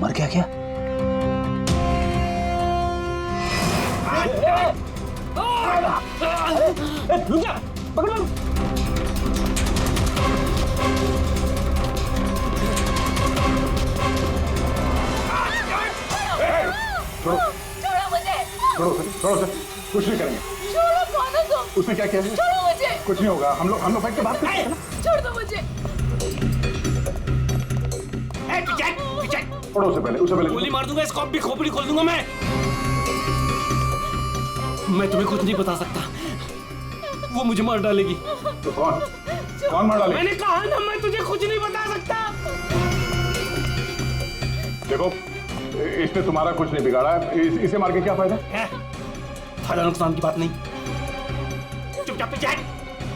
मर क्या क्या? रुक जा, पकड़। छोड़ो मुझे। छोड़ो सर, कुछ नहीं करेंगे। छोड़ो, कौन हो तुम? उसने क्या किया? छोड़ो मुझे। कुछ नहीं होगा, हम लोग बैठ के बात करते हैं ना। छोड़ दो मुझे। छोड़ो उसे पहले गोली मार दूंगा, इसको भी खोपड़ी खोल दूंगा मैं तुम्हें कुछ नहीं बता सकता, वो मुझे मार डालेगी। तो कौन मार डालेगा? मैंने कहा ना, मैं तुझे कुछ नहीं बता सकता। देखो, इसने तुम्हारा कुछ नहीं बिगाड़ा, इसे मार के क्या फायदा? फायदा नुकसान की बात नहीं, चुपचाप पीछे हट।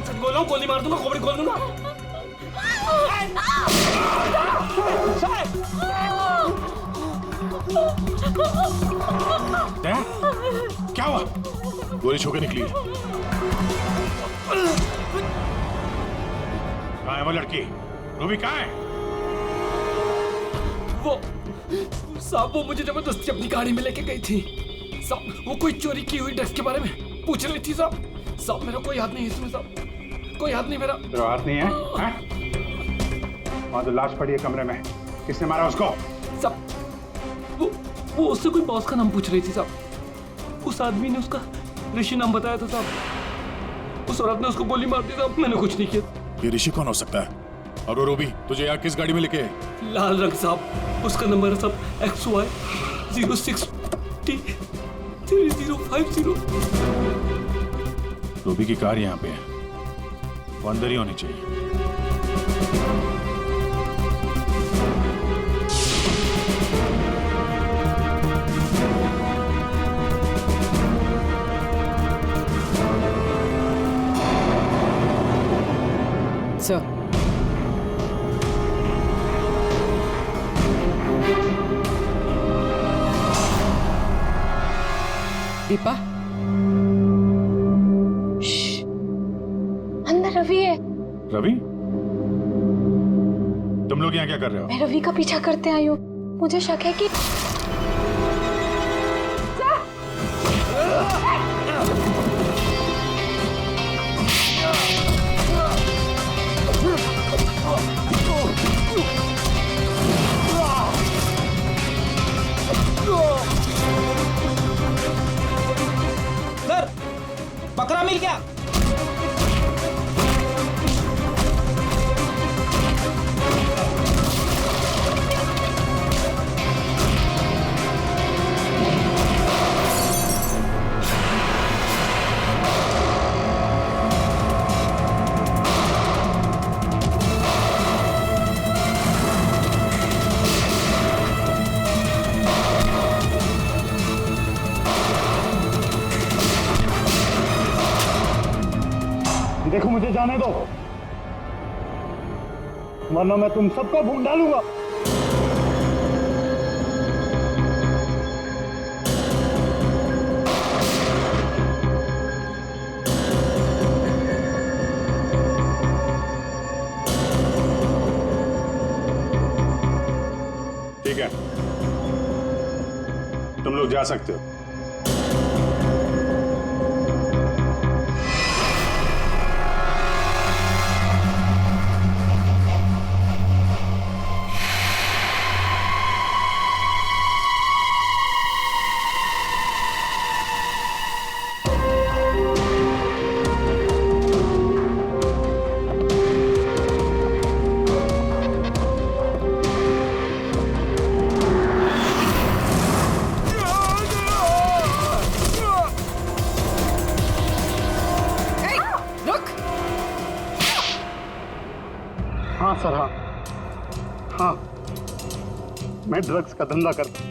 सच बोल रहा हूँ, गोली मार दूंगा, खोपड़ी खोल दूंगा। क्या हुआ? गोली छू के निकली है। कहाँ है वो लड़की? रूबी कहाँ है? वो साहब, वो मुझे जबरदस्ती अपनी गाड़ी में लेके गई थी साहब। वो कोई चोरी की हुई ड्रेस के बारे में पूछ रही थी साहब। मेरा कोई हाथ नहीं है इसमें साहब, कोई हाथ नहीं मेरा। तेरा हाथ नहीं है? वहाँ तो लाश पड़ी है कमरे में, किसने मारा उसको? साहब, वो उससे कोई बॉस का नाम पूछ रही थी साहब। उस आदमी ने उसका ऋषि नाम बताया था साहब। उस औरत ने उसको गोली मार दी साहब, मैंने कुछ नहीं किया। ये ऋषि कौन हो सकता है? और वो रूबी तुझे यहाँ किस गाड़ी में लेके? लाल रंग साहब, उसका नंबर है साहब XY 06T 3050। रूबी की कार यहाँ पे है, वो अंदर ही होनी चाहिए। सर, दीपा, अंदर रवि है। रवि, तुम लोग यहाँ क्या कर रहे हो? मैं रवि का पीछा करते आई हूँ। मुझे शक है कि सर, बकरा मिल गया। देखो, मुझे जाने दो, वरना मैं तुम सबको भून डालूंगा। ठीक है, तुम लोग जा सकते हो। हाँ सर, हाँ, मैं ड्रग्स का धंधा करता हूँ,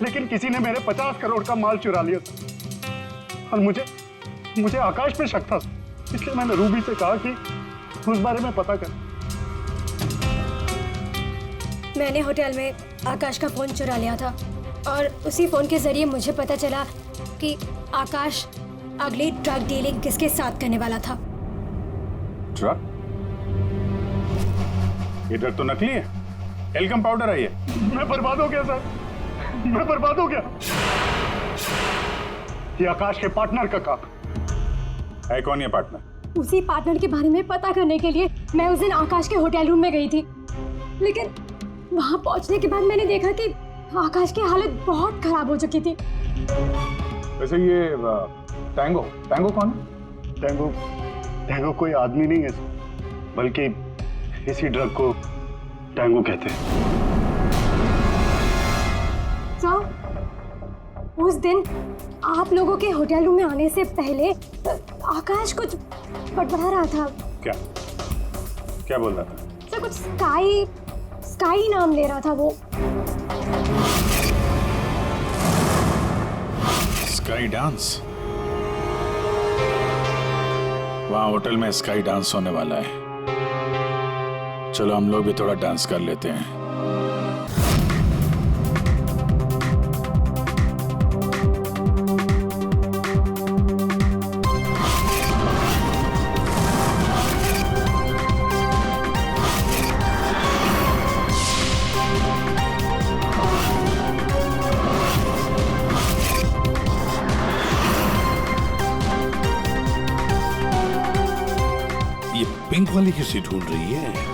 लेकिन किसी ने मेरे 50 करोड़ का माल चुरा लिया सर। और मुझे आकाश पे शक था, इसलिए मैंने रूबी से कहा कि उस बारे में पता कर। मैंने होटल में आकाश का फोन चुरा लिया था और उसी फोन के जरिए मुझे पता चला कि आकाश अगली ड्रग डीलिंग किसके साथ करने वाला था। ड्रग? ये ड्रग तो नकली है, टेलकम पाउडर है ये। मैं बर्बाद हो गया सर, मैं बर्बाद हो गया। ये आकाश के पार्टनर का काम है। कौन ये पार्टनर? उसी पार्टनर के बारे में पता करने के लिए मैं उस दिन आकाश के होटल रूम में गई थी, लेकिन वहां पहुंचने के बाद मैंने देखा कि आकाश की हालत बहुत खराब हो चुकी थी। वैसे ये टैंगो टैंगो कौन है? टैंगो टैंगो कोई आदमी नहीं है सर, बल्कि इसी ड्रग को टैंगो कहते हैं। सर, उस दिन आप लोगों के होटल रूम में आने से पहले आकाश कुछ बड़बड़ा रहा था। क्या क्या बोल रहा था? सर, कुछ स्काई नाम ले रहा था वो। Sky dance? वहां होटल में स्काई डांस होने वाला है। चलो हम लोग भी थोड़ा डांस कर लेते हैं। ये पिंक वाली किसी ढूंढ रही है?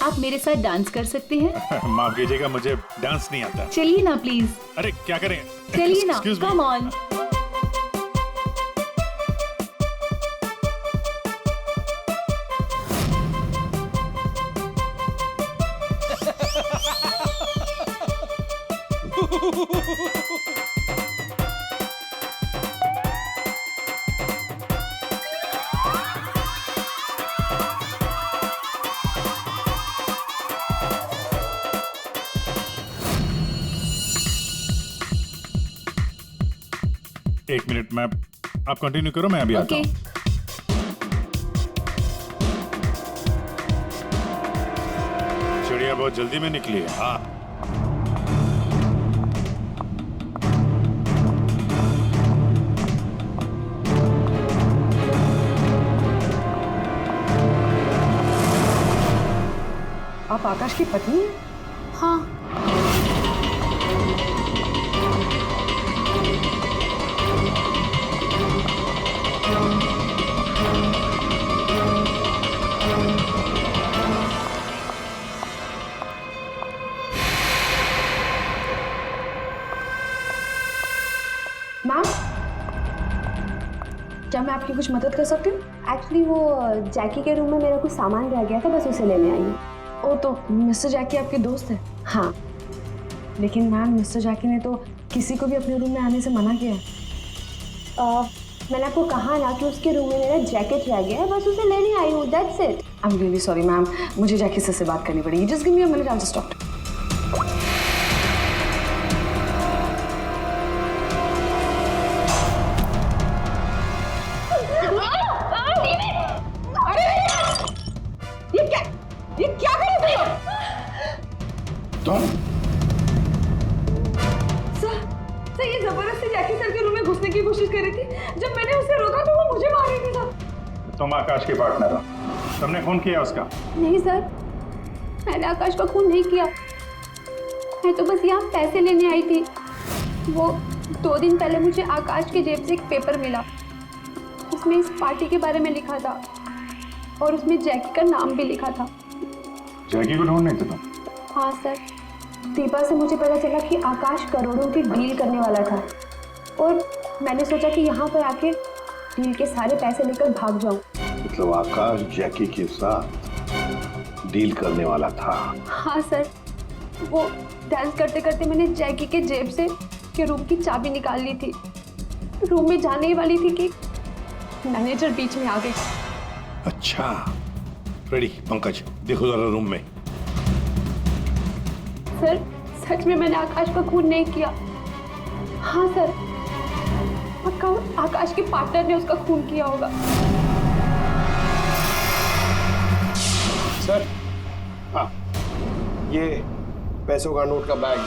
आप मेरे साथ डांस कर सकते हैं? माफ कीजिएगा, मुझे डांस नहीं आता। चलिए ना प्लीज। अरे क्या करें? चलिए ना, Excuse me. Come on. एक मिनट, मैं आप कंटिन्यू करो, मैं अभी आता ओके। हूँ। चिड़िया बहुत जल्दी में निकली है। हाँ, आप आकाश की पत्नी हैं? हाँ, मैम, क्या मैं आपकी कुछ मदद कर सकती हूँ? एक्चुअली वो जैकी के रूम में मेरा कुछ सामान रह गया था, बस उसे लेने आई हूँ। ओ तो मिस्टर जैकी आपके दोस्त है? हाँ, लेकिन मैम मिस्टर जैकी ने तो किसी को भी अपने रूम में आने से मना किया है। मैंने आपको कहा ना कि उसके रूम में मेरा जैकेट रह गया है, बस उसे लेने आई हूँ, that's it. I am really sorry ma'am, मुझे जैकी सर से बात करनी पड़ेगी। Just give me a minute, I will just talk. ये क्या कर रहे हो? तुम सर ये जबरदस्ती जैकी सर के रूम में घुसने की कोशिश कर रही थी। जब मैंने उसे रोका तो वो मुझे मार रही थी सर। तुम आकाश के पार्टनर हो, तुमने खून किया उसका? नहीं सर, मैंने आकाश का खून नहीं किया। मैं तो बस यहाँ पैसे लेने आई थी। वो 2 दिन पहले मुझे आकाश के जेब से एक पेपर मिला, उसमें इस पार्टी के बारे में लिखा था और उसमें जैकी का नाम भी लिखा था। जैकी को ढूंढ नहीं थे तुम? हाँ सर, दीपा से मुझे पता चला कि आकाश करोड़ों की डील करने वाला था और मैंने सोचा कि यहाँ पर आके डील के सारे पैसे लेकर भाग जाऊँ। मतलब आकाश जैकी के साथ डील करने वाला था? हाँ सर, वो डांस करते करते मैंने जैकी के जेब से के रूम की चाबी निकाल ली थी। रूम में जाने ही वाली थी कि मैनेजर बीच में आ गए। अच्छा, रेडी पंकज, देखो जरा रूम में। सर, सच में मैंने आकाश का खून नहीं किया। हाँ सर, पक्का आकाश के पार्टनर ने उसका खून किया होगा। सर, हाँ, ये पैसों का नोट का बैग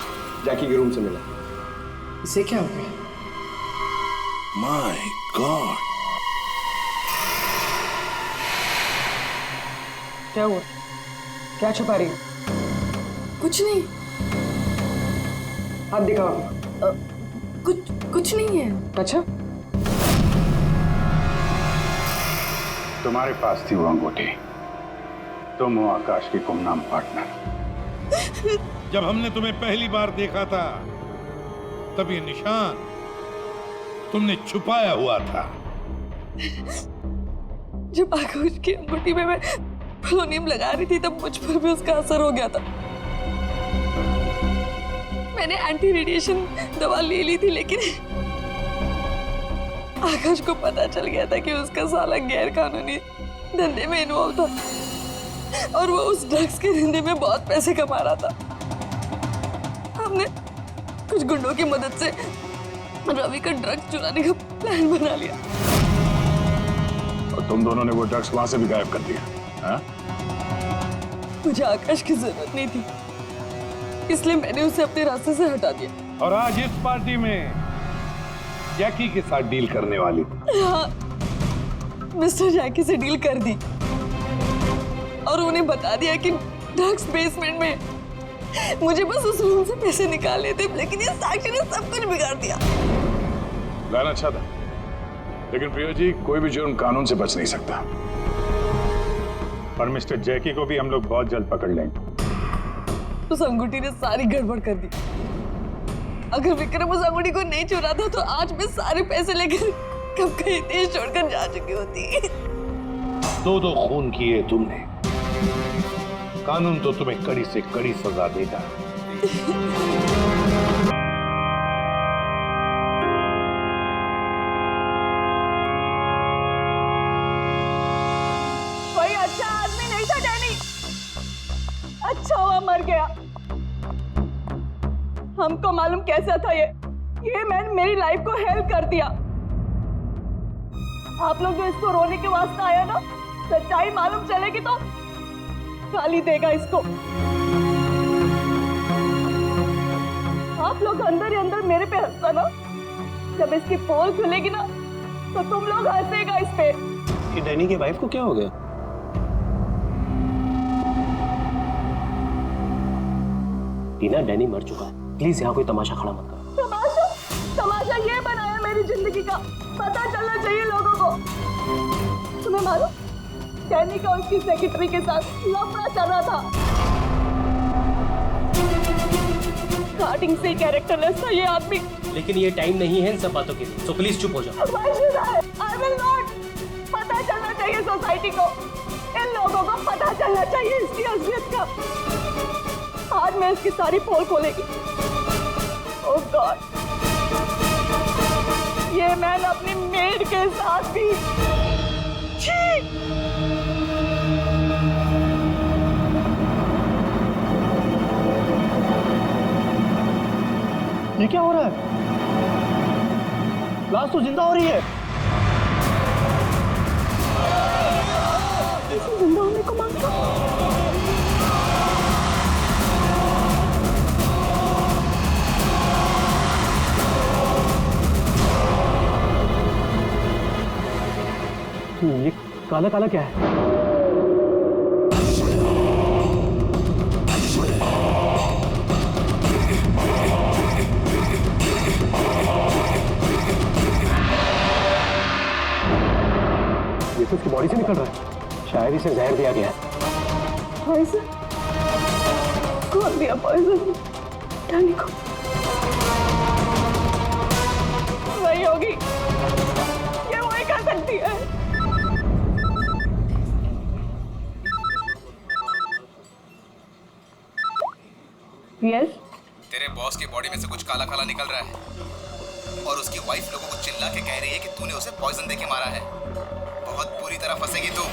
जैकी के रूम से मिला। इसे क्या हो गया? माय गॉड, क्या हुआ? क्या छुपा रही हो? कुछ नहीं, हाथ दिखाओ। कुछ नहीं है। अच्छा, तुम्हारे पास थी वो अंगूठी, तुम हो आकाश की गुमनाम पार्टनर। जब हमने तुम्हें पहली बार देखा था तब ये निशान तुमने छुपाया हुआ था। जब आकाश की अंगूठी में मैं पोलोनियम लगा रही थी तब मुझ पर भी उसका असर हो गया था। मैंने एंटी रेडिएशन दवा ले ली थी, लेकिन आकाश को पता चल गया था कि उसका साला गैर कानूनी धंधे में इन्वॉल्व था और वो उस ड्रग्स के धंधे में बहुत पैसे कमा रहा था। हमने कुछ गुंडों की मदद से रवि का ड्रग्स चुराने का प्लान बना लिया। और तुम दोनों ने वो ड्रग्स वहां से भी गायब कर दिया, हाँ? मुझे आकाश की जरूरत नहीं थी, इसलिए मैंने उसे अपने रास्ते से हटा दिया। और आज इस पार्टी में जैकी के साथ डील करने वाली थी। हाँ, मिस्टर जैकी से डील कर दी और उन्हें बता दिया कि ड्रग्स बेसमेंट में। मुझे बस उस रूम से पैसे निकालने थे, लेकिन ये साक्षी ने सब कुछ बिगाड़ दिया। प्लान अच्छा था, लेकिन प्रिया जी, कोई भी जुर्म कानून से बच नहीं सकता। और मिस्टर जैकी को भी हम लोग बहुत जल्द पकड़ लेंगे। उस अंगूठी ने सारी गड़बड़ कर दी। अगर विक्रम उस अंगूठी को नहीं चुराता तो आज मैं सारे पैसे लेकर कब कहीं देश छोड़कर जा चुकी होती। दो खून किए तुमने, कानून तो तुम्हें कड़ी से कड़ी सजा देगा। कोई अच्छा आदमी नहीं था डैनी, अच्छा हुआ मर गया। हमको मालूम कैसा था ये मैंने मेरी लाइफ को हेल्प कर दिया। आप लोग जो इसको रोने के वास्ते आया ना, सच्चाई मालूम चलेगी तो गाली देगा इसको। आप लोग अंदर ही अंदर मेरे पे हंसता ना, जब इसकी पोल खुलेगी ना तो तुम लोग हंसेगा इस पे। कि डैनी के वाइफ को क्या हो गया? टीना, डैनी मर चुका है, प्लीज यहाँ कोई तमाशा खड़ा मत करो। तमाशा ये बनाया मेरी जिंदगी का, पता चलना चाहिए लोगों को। तुम्हें मालूम, डैनी का उसकी सेक्रेटरी के साथ लफड़ा चल रहा था। स्टार्टिंग से कैरेक्टरलेस था ये आदमी। लेकिन ये टाइम नहीं है इन सब बातों के लिए, सो प्लीज चुप हो जाओ। I will not। पता चलना चाहिए सोसाइटी को, इन लोगों को पता चलना चाहिए इसकी असलियत का। आज मैं इसकी सारी पोल खोलेगी। ओह गॉड, ये मैन अपनी मेड के साथ भी। ये क्या हो रहा है? लाश तो जिंदा हो रही है। जिंदा होने को मांगता। ये काला काला क्या है? ये तो उसकी बॉडी से निकल रहा है, शायद इसे जहर दिया गया है। पॉइजन? कौन दिया पॉइजन? डैनी को। वही होगी, ये वही कर सकती है। यस? तेरे बॉस की बॉडी में से कुछ काला काला निकल रहा है और उसकी वाइफ लोगों को चिल्ला के कह रही है कि तूने उसे पॉइजन देके मारा है। बहुत बुरी तरह फंसेगी तू।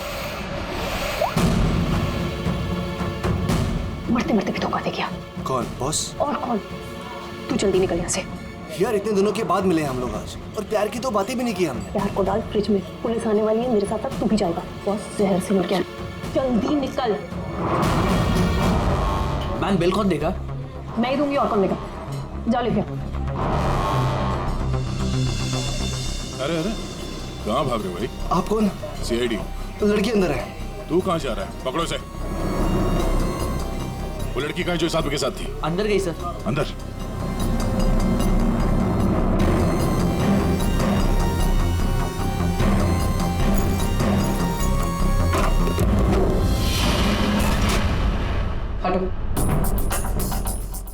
मरते मरते भी धोखा दे गया। कौन बॉस? और कौन? तू जल्दी निकल यहाँ से। यार इतने दिनों के बाद मिले हम लोग आज, और प्यार की तो बातें भी नहीं की हमने। प्यार को डाल फ्रिज में, पुलिस आने वाली है, मेरे साथ साथ तू भी जाएगा। बॉस जहर से मिल गया, जल्दी निकल। मैन बिल कौन देगा? मैं ही दूंगी, और कौन देगा? जाओ लेके। अरे अरे कहाँ भाग रहे हो भाई? आप कौन? सीआईडी। तो लड़की अंदर है। तू कहाँ जा रहा है? पकड़ो इसे। वो लड़की कहाँ जो इस आदमी के साथ थी? अंदर गई सर। अंदर? हटो,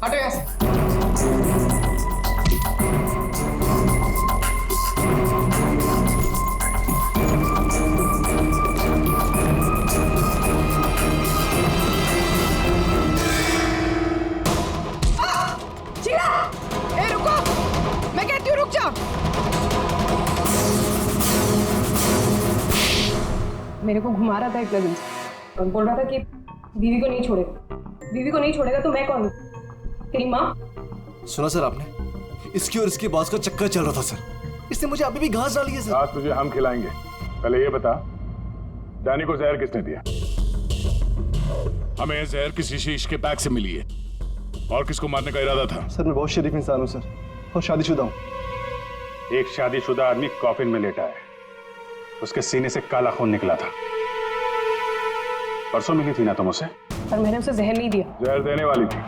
हटो यहाँ से। मेरे को घुमा रहा था एक लगन से और बोल रहा था कि बीवी को नहीं छोड़ेगा, बीवी को नहीं छोड़ेगा तो मैं कौन हूँ? तेरी माँ? सुना सर आपने? इसकी और इसके बॉस का चक्कर चल रहा था सर। इसने मुझे अभी भी घास डाली है सर। घास तुझे हम खिलाएंगे। पहले ये बता, डैनी को जहर किसने दिया? हमें जहर किसी शीश के बैग से मिली है। और किसको मारने का इरादा था? सर मैं बहुत शरीफ इंसान हूँ सर, और शादीशुदा हूँ। एक शादीशुदा आदमी कॉफिन में लेटा है, उसके सीने से काला खून निकला था। परसों मिली थी ना तुम उसे? पर मैंने उसे जहर नहीं दिया। जहर देने वाली थी।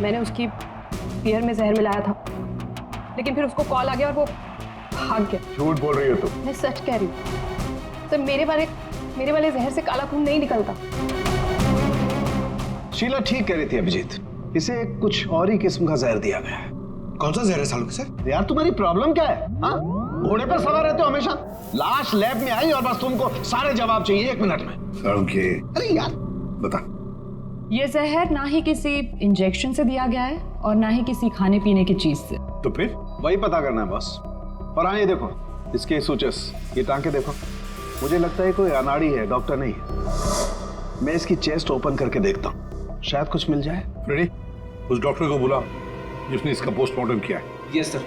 मैंने उसकी बियर में जहर मिलाया था, लेकिन फिर उसको कॉल आ गया और वो भाग गया। झूठ बोल रही हो तुम। मैं सच कह रही हूँ सर, मेरे वाले जहर से काला खून नहीं निकलता। शीला ठीक कह रही थी अभिजीत, इसे कुछ और ही किस्म का जहर दिया गया है। कौन सा जहर है सालों सर? यार तुम्हारी प्रॉब्लम क्या है? हाँ, घोड़े पर सवार रहते हो हमेशा। लाश लैब में आई और बस तुमको सारे जवाब चाहिए 1 मिनट में। अरे यार बता। ये जहर ना ही किसी इंजेक्शन से दिया गया है और ना ही किसी खाने पीने की चीज से। तो फिर वही पता करना है बॉस। और हाँ ये देखो, इसके सूचस, ये टांके देखो। मुझे लगता है कोई अनाड़ी है, डॉक्टर नहीं है। मैं इसकी चेस्ट ओपन करके देखता हूँ, शायद कुछ मिल जाए। रेडी? उस डॉक्टर को बुलाओ जिसने इसका पोस्टमार्टम किया है। Yes sir.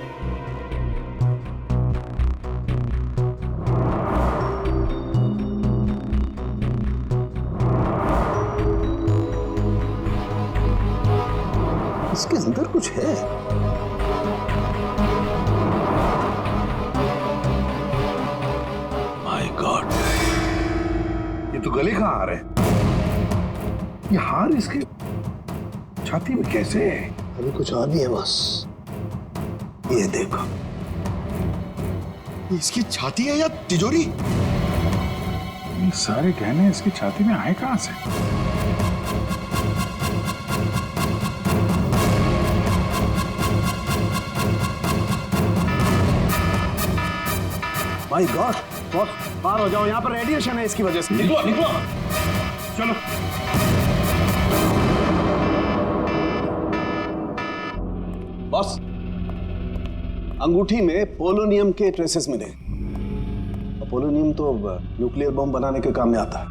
इसके अंदर कुछ है। माय गॉड, ये तो गले कहाँ आ रहे हैं? ये हार इसके छाती में कैसे है? अभी कुछ और भी है बॉस, ये देखो। इसकी छाती है या तिजोरी? ये सारे गहने इसकी छाती में आए कहाँ से? माय गॉड बॉस, बाहर हो जाओ, यहाँ पर रेडिएशन है इसकी वजह से। निकलो निकलो, चलो। बॉस, अंगूठी में पोलोनियम के ट्रेसेस मिले। पोलोनियम तो न्यूक्लियर बम बनाने के काम में आता है।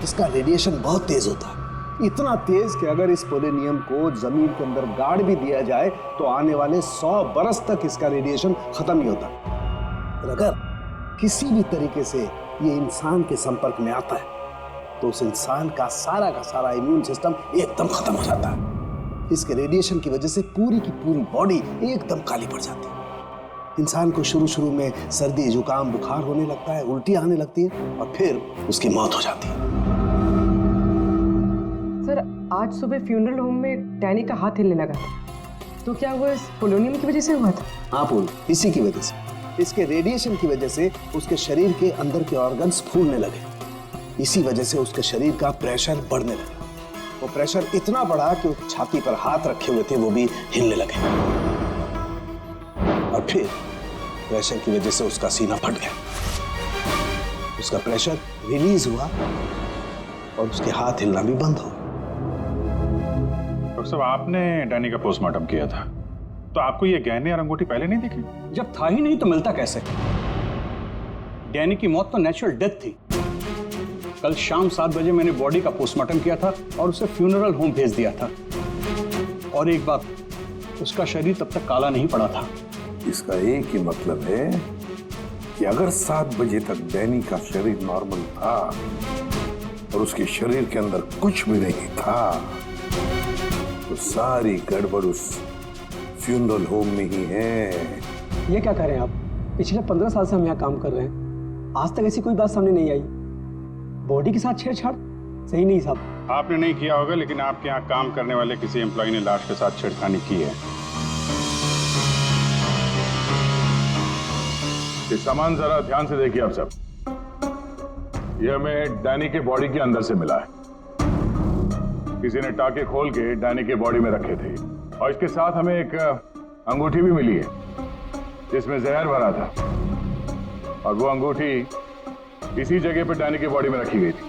इसका रेडिएशन बहुत तेज होता है, इतना तेज कि अगर इस पोलोनियम को जमीन के अंदर गाड़ भी दिया जाए तो आने वाले 100 बरस तक इसका रेडिएशन खत्म नहीं होता। और अगर किसी भी तरीके से ये इंसान के संपर्क में आता है तो उस इंसान का सारा इम्यून सिस्टम एकदम खत्म हो जाता है। इसके रेडिएशन की वजह से पूरी की पूरी बॉडी एकदम काली पड़ जाती है। इंसान को शुरू में सर्दी, जुकाम, बुखार होने लगता है, उल्टी आने लगती है और फिर उसकी मौत हो जाती है। सर आज सुबह फ्यूनरल होम में डैनी का हाथ हिलने लगा, तो क्या वो इस पोलोनियम की वजह से हुआ था? हाँ पूल, इसी की वजह से, इसके रेडिएशन की वजह से उसके शरीर के अंदर के ऑर्गन्स फूलने लगे। इसी वजह से उसके शरीर का प्रेशर बढ़ने लगा। वो प्रेशर इतना बढ़ा कि उसकी छाती पर हाथ रखे हुए थे वो भी हिलने लगे। और फिर प्रेशर की वजह से उसका सीना फट गया, उसका प्रेशर रिलीज हुआ और उसके हाथ हिलना भी बंद हो गया। डॉक्टर साहब, आपने डैनी का पोस्टमार्टम किया था, तो आपको ये गहने और अंगूठी पहले नहीं दिखी? जब था ही नहीं तो मिलता कैसे? डैनी की मौत तो नेचुरल डेथ थी। कल शाम 7 बजे मैंने बॉडी का पोस्टमार्टम किया था और उसे फ्यूनरल होम भेज दिया था। और एक बात, उसका शरीर तब तक काला नहीं पड़ा था। इसका एक ही मतलब है कि अगर 7 बजे तक डैनी का शरीर नॉर्मल था और उसके शरीर के अंदर कुछ भी नहीं था, तो सारी गड़बड़ उस फ्यूनरल होम में ही है। ये क्या कह रहे हैं आप? पिछले 15 साल से हम यहाँ काम कर रहे हैं, आज तक ऐसी कोई बात सामने नहीं आई। बॉडी के साथ छेड़छाड़ सही नहीं साहब। आपने नहीं किया होगा, लेकिन आपके यहाँ काम करने वाले किसी एम्प्लॉय ने लाश के साथ छेड़खानी की है। ये सामान जरा ध्यान से देखिए आप सब। ये हमें डैनी के बॉडी के अंदर से मिला है। किसी ने टाके खोल के डैनी के बॉडी में रखे थे और इसके साथ हमें एक अंगूठी भी मिली है जिसमें जहर भरा था, और वो अंगूठी इसी जगह पे डैनी की बॉडी में रखी गई थी।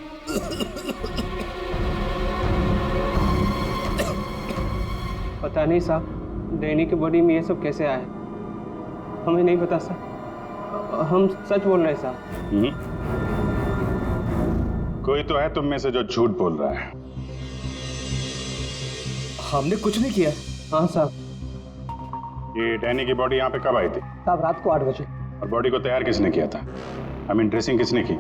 पता नहीं साहब, डैनी की बॉडी में ये सब कैसे आया, हमें नहीं पता सर। हम सच बोल रहे हैं साहब। कोई तो है तुम में से जो झूठ बोल रहा है। हमने कुछ नहीं किया। हाँ साहब। ये डैनी की बॉडी यहाँ पे कब आई थी? साहब रात को 8 बजे। और बॉडी को तैयार किसने किया था? आई मीन ड्रेसिंग किसने की?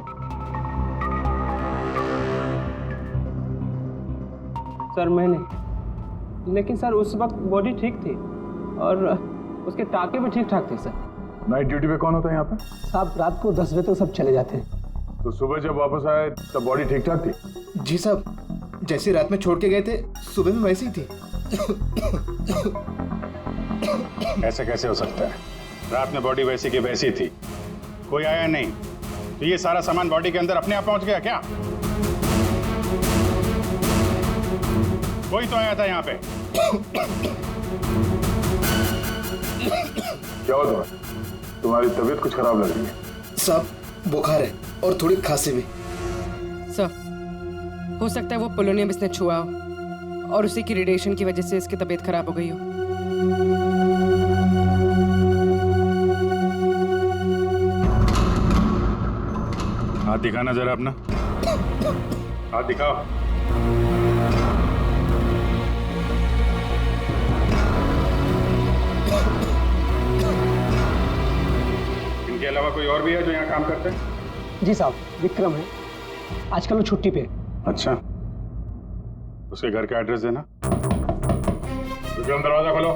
सर मैंने, लेकिन सर उस वक्त बॉडी ठीक थी और उसके टाके भी ठीक ठाक थे सर। नाइट ड्यूटी पे कौन होता है यहाँ पे? साहब रात को 10 बजे तक सब चले जाते हैं। तो सुबह जब वापस आए तब बॉडी ठीक ठाक थी? जी साहब, जैसे रात में छोड़ के गए थे सुबह में वैसी ही थी। ऐसे कैसे हो सकता है? रात में बॉडी वैसी की वैसी थी, कोई आया नहीं, तो ये सारा सामान बॉडी के अंदर अपने आप पहुंच गया क्या? कोई तो आया था यहाँ पे। क्या हुआ तुम्हारी तबीयत कुछ खराब लग रही है? साहब बुखार है और थोड़ी खांसी भी। सर हो सकता है वो पोलोनियम इसने छुआ हो और उसी की रेडिएशन की वजह से इसकी तबीयत खराब हो गई हो। हाथ दिखाना जरा अपना, हाथ दिखाओ। इनके अलावा कोई और भी है जो यहाँ काम करते हैं? जी साहब, विक्रम है, आजकल वो छुट्टी पे। अच्छा, उसके घर का एड्रेस देना। विक्रम दरवाजा खोलो।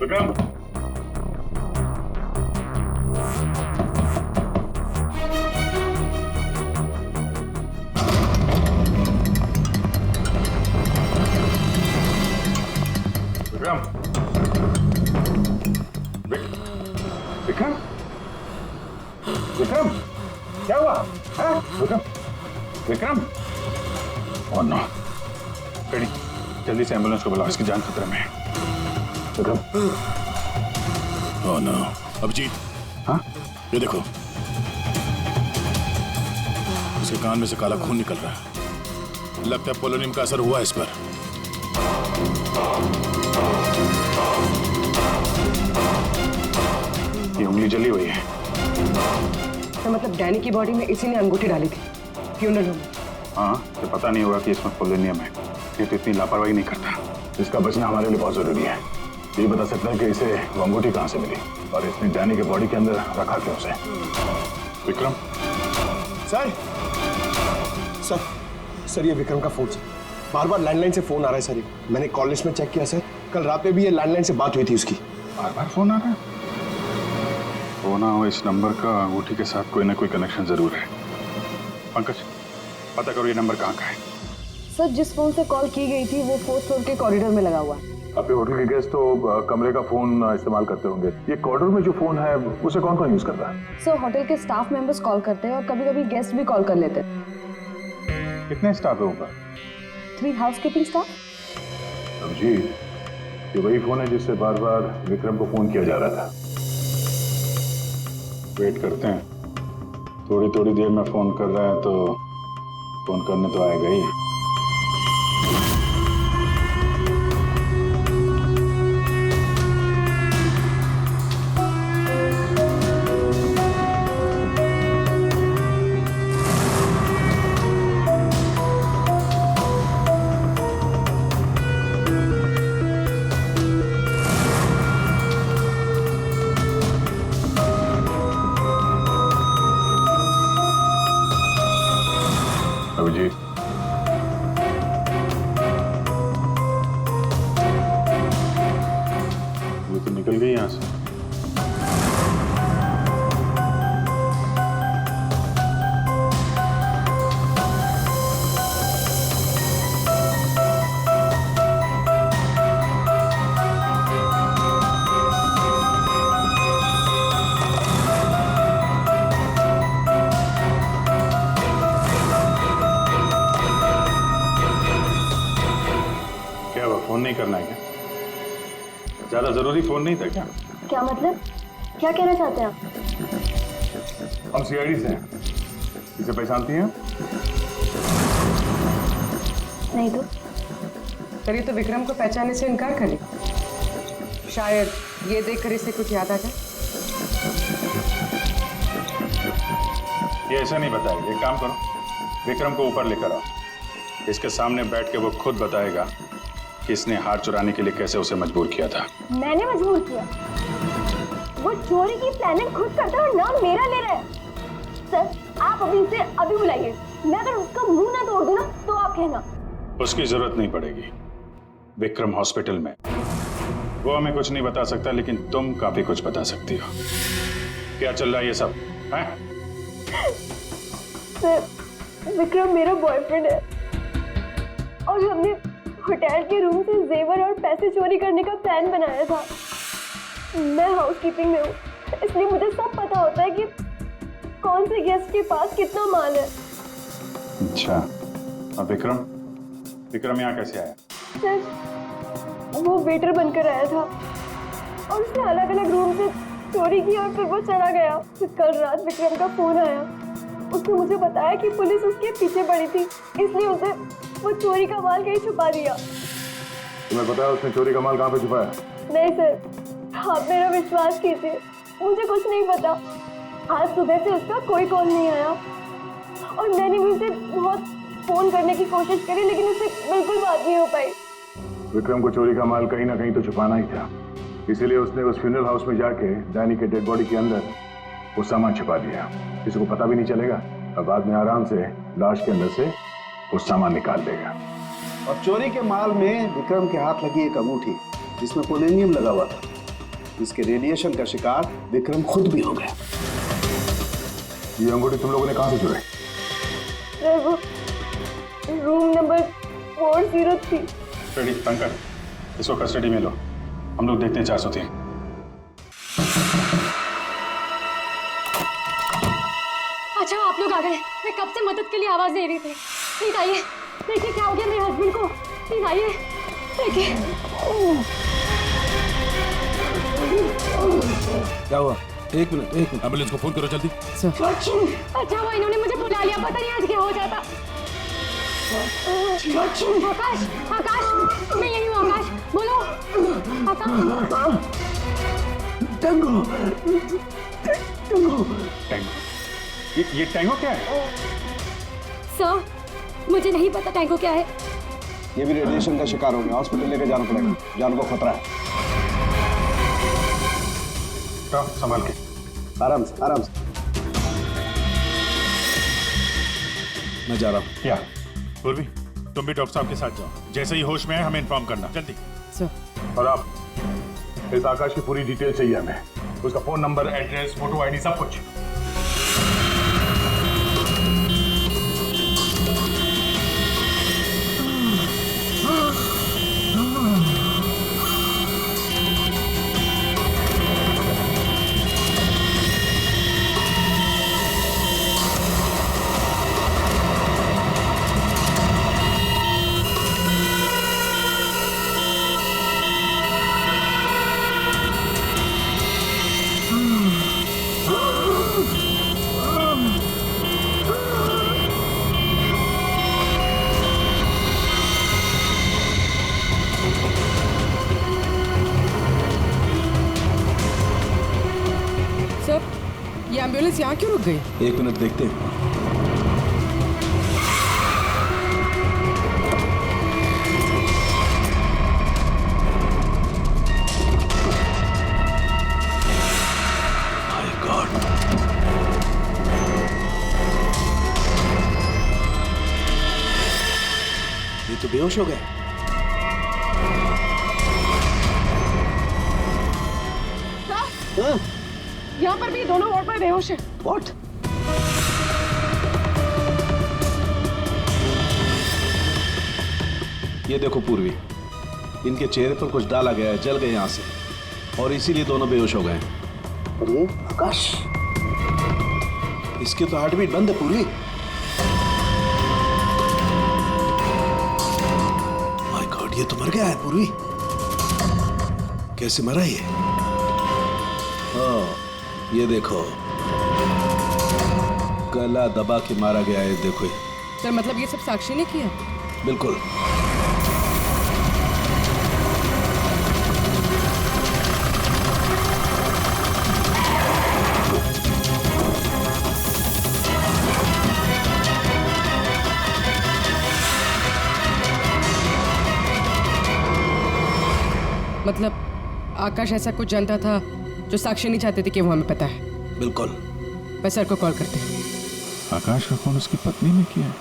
विक्रम, विक्रम, विक्रम, विक्रम, क्या हुआ? विक्रम, विक्रम, ओह नो, बेटी जल्दी से एम्बुलेंस को बुलाओ, इसकी जान खतरे में है। विक्रम, ओह नो, अभिजीत, हाँ ये देखो, उसके कान में से काला खून निकल रहा है, लगता है पोलोनियम का असर हुआ इस पर। ये उंगली जली हुई है। तो मतलब डैनी की बॉडी में इसी ने अंगूठी डाली थी फ्यूनरल होम। हाँ, तो पता नहीं होगा कि इसमें पोलोनियम है, ये तो इतनी लापरवाही नहीं करता। इसका बचना हमारे लिए बहुत जरूरी है। ये बता सकता है कि इसे वो अंगूठी कहाँ से मिली और इसने डैनी के बॉडी के अंदर रखा क्यों उसे? विक्रम, सर सर सर ये विक्रम का फोन सर, बार बार लैंडलाइन से फोन आ रहा है सर। मैंने कॉल लिस्ट में चेक किया सर, कल रात में भी ये लैंडलाइन से बात हुई थी उसकी। बार बार फोन आ रहा है? होना हो इस नंबर का अंगूठी के साथ कोई ना कोई कनेक्शन जरूर है। पंकज, पता करो ये नंबर कहाँ का है। सर जिस फोन से कॉल की गई थी वो 4th फ्लोर के कॉरिडोर में लगा हुआ है। आपके होटल के गेस्ट तो कमरे का फोन इस्तेमाल करते होंगे, ये कॉरिडोर में जो फोन है उसे कौन कौन यूज करता है? सर होटल के स्टाफ मेंबर्स कॉल करते हैं और कभी कभी गेस्ट भी कॉल कर लेते हैं। कितने स्टाफ है ऊपर? 3 हाउसकीपिंग स्टाफ। अभिजीत, ये वही फोन है जिससे बार बार विक्रम को फोन किया जा रहा था। वेट करते हैं, थोड़ी थोड़ी देर में फोन कर रहा है तो फोन करने तो आएगा ही। निकल गई यहाँ से। फोन नहीं करना है क्या? ज्यादा जरूरी फोन नहीं था क्या? क्या मतलब? क्या कहना चाहते हैं आप? हम सीआईडी से हैं। इसे पहचानती हैं? नहीं तो। पर ये तो विक्रम को पहचानने से इनकार करे। शायद ये देखकर इसे कुछ याद आ जाए। ये ऐसा नहीं बताएगा। एक काम करो, विक्रम को ऊपर लेकर आओ। इसके सामने बैठ के वो खुद बताएगा कि इसने हार चुराने के लिए कैसे उसे मजबूर किया था। मैंने मजबूर किया? वो चोरी की प्लानिंग खुद करता है और नाम मेरा ले रहा है। सर, आप अभी इसे अभी बुलाइए। मैं अगर उसका मुंह ना तोड़ दूं ना तो आप कहना। उसकी जरूरत नहीं पड़ेगी। विक्रम हॉस्पिटल में, वो हमें कुछ नहीं बता सकता, लेकिन तुम काफी कुछ बता सकती हो। क्या चल रहा है ये सब? हैं? सर, विक्रम मेरा बॉयफ्रेंड है और हमने होटल के रूम से जेवर और पैसे चोरी करने का प्लान बनाया था। मैं हाउसकीपिंग में हूँ, इसलिए मुझे सब पता होता है कि कौन से गेस्ट के पास कितना माल है। अच्छा, और विक्रम यहाँ कैसे आया? सर, वो वेटर बनकर आया था और उसने अलग अलग रूम से चोरी की और फिर वो चला गया। फिर कल रात विक्रम का फोन आया। उसने मुझे बताया कि पुलिस उसके पीछे पड़ी थी, इसलिए उसे वो चोरी का माल कहीं छुपा दिया। तुम्हें पता है उसने चोरी का माल कहाँ पे छुपाया? नहीं सर, आप मेरा विश्वास कीजिए, मुझे कुछ नहीं पता। आज सुबह से उसका कोई कॉल नहीं आया और मैंने भी उसे बहुत फोन करने की कोशिश करी, लेकिन उससे बिल्कुल बात नहीं हो पाई। विक्रम को चोरी का माल कहीं ना कहीं तो छुपाना ही था, इसीलिए उसने उस फ्यूनरल हाउस में जाके डैनी के डेड बॉडी के अंदर वो सामान छुपा दिया। किसी को पता भी नहीं चलेगा और बाद में आराम से लाश के अंदर से वो सामान निकाल देगा। और चोरी के माल में विक्रम के हाथ लगी एक अंगूठी जिसमें पोलेनियम लगा हुआ था, जिसके रेडिएशन का शिकार विक्रम खुद भी हो गया। ये अंगूठी तुम लोगों ने कहां से चुराई? Room number 403। रेडी, पंकज, इसको कस्टडी में लो। हम लोग देखते हैं 403। अच्छा, आप लोग आ गए। मैं कब से मदद के लिए आवाज दे रही थी। प्लीज आइए, देखिए क्या हो गया मेरे हस्बैंड को। प्लीज आइए, देखिए। क्या हुआ? एक मिनट एम्बुलेंस को फोन करो जल्दी। अच्छा हुआ इन्होंने मुझे बुला लिया, पता नहीं आज क्या हो जाता। आकाश, आकाश, मैं यही हूँ। आकाश, बोलो। आकाश। टैंगो। ये टैंगो क्या है? सर, मुझे नहीं पता टैंगो क्या है। ये भी रेडिएशन का शिकार हो गया, हॉस्पिटल लेके जाना पड़ेगा, जान को खतरा है। संभाल के, आराम से, आराम से। मैं जा रहा हूँ। क्या पूर्वी, तुम भी डॉक्टर साहब के साथ जाओ। जैसे ही होश में आए हमें इन्फॉर्म करना, जल्दी। और आप इस आकाश की पूरी डिटेल चाहिए हमें, उसका phone number, address, photo, ID, सब कुछ। ये एम्बुलेंस यहाँ क्यों रुक गई? एक मिनट देखते हैं। My God. ये तो बेहोश हो गए। यहाँ पर भी दोनों वार्ड में बेहोश है। व्हाट? ये देखो पूर्वी, इनके चेहरे पर कुछ डाला गया है, जल गए यहाँ से, और इसीलिए दोनों बेहोश हो गए। अरे आकाश, इसके तो हार्ट बीट बंद है पूर्वी। माय गॉड, ये तो मर गया है पूर्वी। कैसे मरा ये? ये देखो, गला दबा के मारा गया है। देखो ये। सर मतलब ये सब साक्षी ने किया? बिल्कुल। मतलब आकाश ऐसा कुछ जानता था जो साक्षी नहीं चाहते थे कि वो हमें पता है। बिल्कुल। मैं सर को कॉल करते हैं। आकाश का फोन उसकी पत्नी ने किया है।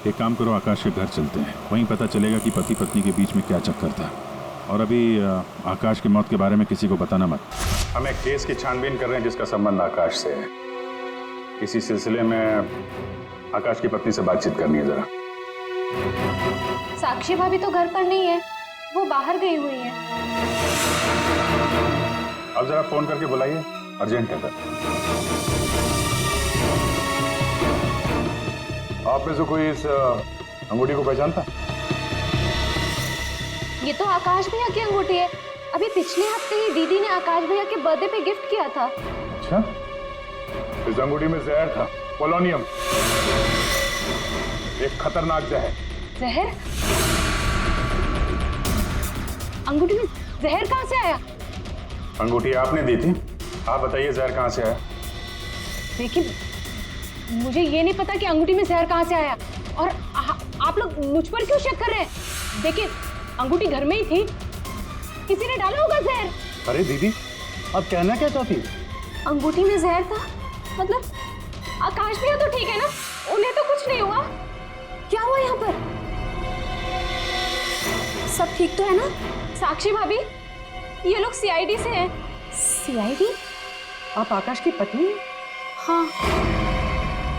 एक काम करो, आकाश के घर चलते हैं, वहीं पता चलेगा कि पति पत्नी के बीच में क्या चक्कर था। और अभी आकाश की मौत के बारे में किसी को बताना मत। हम एक केस की छानबीन कर रहे हैं जिसका संबंध आकाश से है। इसी सिलसिले में आकाश की पत्नी से बातचीत करनी है जरा। साक्षी भाभी तो घर पर नहीं है, वो बाहर गई हुई है। अब जरा फोन करके बुलाइए, अर्जेंट है। आप में से कोई इस अंगूठी को पहचानता? ये तो आकाश भैया की अंगूठी है। अभी पिछले हफ्ते ही दीदी ने आकाश भैया के बर्थडे पे गिफ्ट किया था। अच्छा, इस अंगूठी में जहर था, पोलोनियम, एक खतरनाक जहर। जहर? अंगूठी में जहर कहाँ से आया? अंगूठी आपने दी थी, आप बताइए जहर कहाँ से आया? देखिए, मुझे ये नहीं पता कि अंगूठी में जहर कहाँ से आया, और आप लोग मुझ पर क्यों शक कर रहे हैं? देखिए, अंगूठी घर में ही थी, किसी ने डाला होगा जहर। अरे दीदी, आप कहना क्या चाहती है? अंगूठी में जहर था मतलब आकाश भैया तो ठीक है ना, उन्हें तो कुछ नहीं हुआ? क्या हुआ यहाँ पर? सब ठीक तो है ना? साक्षी भाभी, ये लोग सीआईडी से हैं। सीआईडी? आप आकाश की पत्नी हैं? हाँ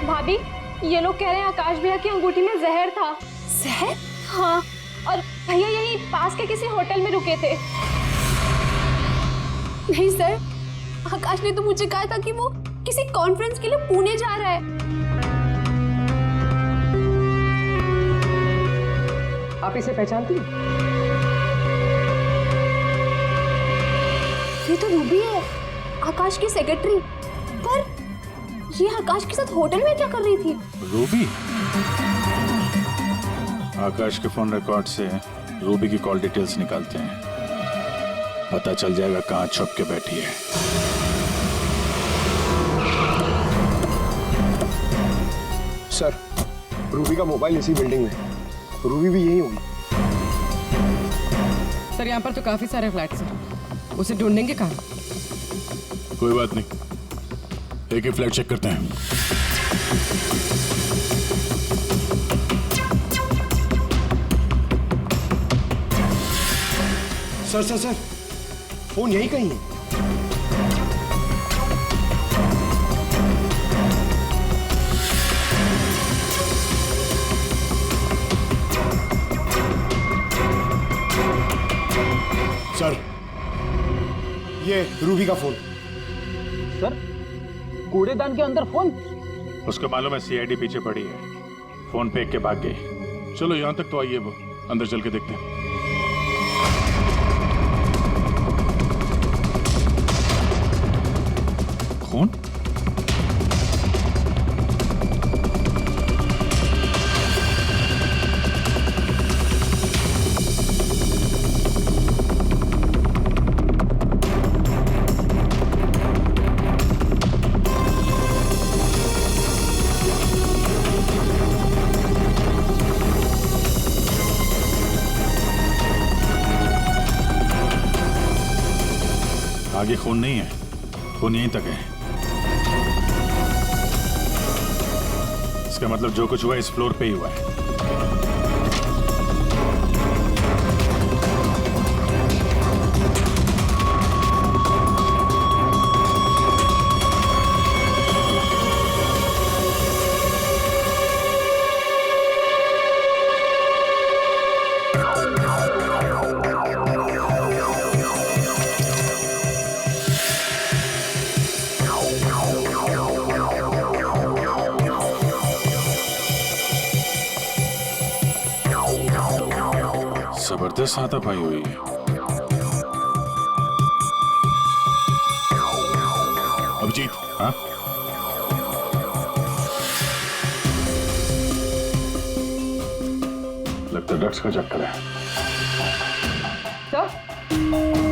भाभी, ये लोग कह रहे हैं आकाश भैया की अंगूठी में जहर था। जहर? हाँ, और भैया यही पास के किसी होटल में रुके थे। नहीं सर, आकाश ने तो मुझे कहा था कि वो किसी कॉन्फ्रेंस के लिए पुणे जा रहा है। आप इसे पहचानती हैं? ये तो रूबी है, आकाश की सेक्रेटरी। पर ये आकाश के साथ होटल में क्या कर रही थी? रूबी? आकाश के फोन रिकॉर्ड से रूबी की कॉल डिटेल्स निकालते हैं, पता चल जाएगा कहाँ छुप के बैठी है। सर, रूबी का मोबाइल इसी बिल्डिंग में है, रूबी भी यही होगी। सर यहाँ पर तो काफी सारे फ्लैट्स हैं, उसे ढूंढेंगे कहाँ? कोई बात नहीं, एक ही फ्लैट चेक करते हैं। सर सर सर, फोन यही कहीं है। सर, ये रूबी का फोन। सर, कूड़ेदान के अंदर फोन? उसको मालूम है सीआईडी पीछे पड़ी है, फोन फेंक के भाग गई। चलो यहां तक तो आइए, वो अंदर चल के देखते हैं। खून? आगे खून नहीं है, खून यहीं तक है। इसका मतलब जो कुछ हुआ इस फ्लोर पे ही हुआ है। जबरदस्त हाथापाई हुई है। अभिजीत, हाँ? लगता है ड्रग्स का चक्कर है। सर